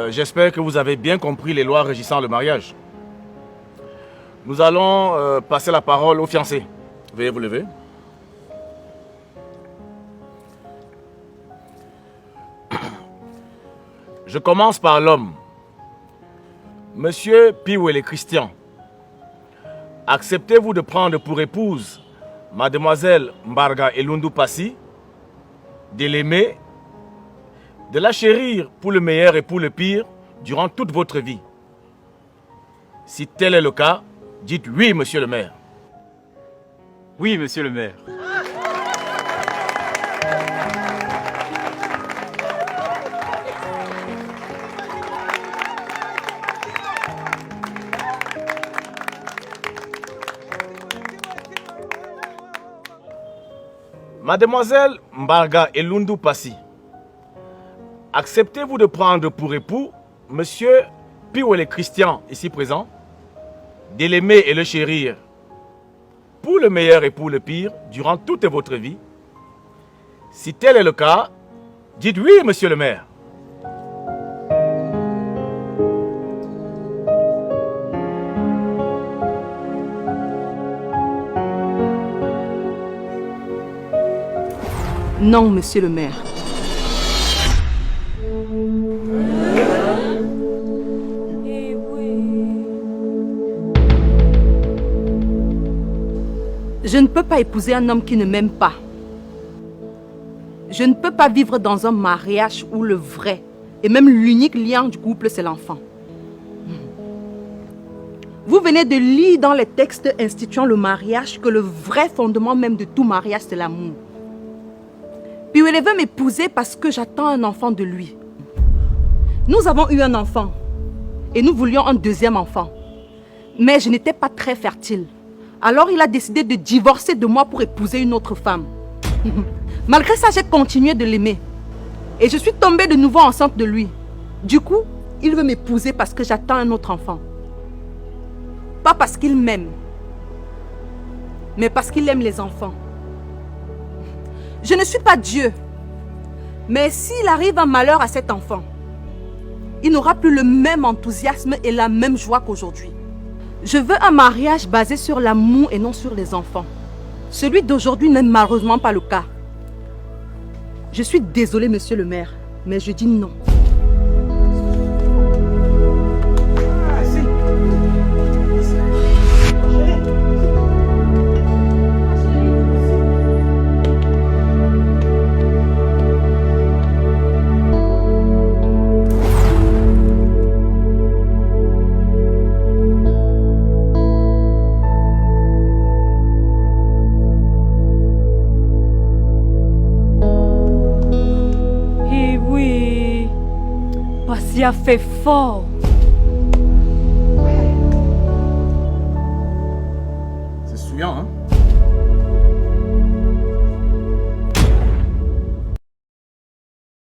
J'espère que vous avez bien compris les lois régissant le mariage. Nous allons passer la parole aux fiancés. Veuillez vous lever. Je commence par l'homme. Monsieur Piwele Christian, acceptez-vous de prendre pour épouse Mademoiselle Mbarga Elundu Passy, de l'aimer, de la chérir pour le meilleur et pour le pire durant toute votre vie? Si tel est le cas, dites oui, monsieur le maire. Oui, monsieur le maire. Mademoiselle Mbarga Elundu Passy, acceptez-vous de prendre pour époux monsieur Piwele Christian, ici présent, de l'aimer et le chérir pour le meilleur et pour le pire durant toute votre vie? Si tel est le cas, dites oui, monsieur le maire. Non, monsieur le maire. Je ne peux pas épouser un homme qui ne m'aime pas. Je ne peux pas vivre dans un mariage où le vrai et même l'unique lien du couple, c'est l'enfant. Vous venez de lire dans les textes instituant le mariage que le vrai fondement même de tout mariage, c'est l'amour. Piwele veut m'épouser parce que j'attends un enfant de lui. Nous avons eu un enfant et nous voulions un deuxième enfant. Mais je n'étais pas très fertile. Alors il a décidé de divorcer de moi pour épouser une autre femme. Malgré ça, j'ai continué de l'aimer. Et je suis tombée de nouveau enceinte de lui. Du coup, il veut m'épouser parce que j'attends un autre enfant. Pas parce qu'il m'aime, mais parce qu'il aime les enfants. Je ne suis pas Dieu. Mais s'il arrive un malheur à cet enfant, il n'aura plus le même enthousiasme et la même joie qu'aujourd'hui. Je veux un mariage basé sur l'amour et non sur les enfants. Celui d'aujourd'hui n'est malheureusement pas le cas. Je suis désolée, monsieur le maire, mais je dis non. Passy a fait fort. C'est souillant, hein?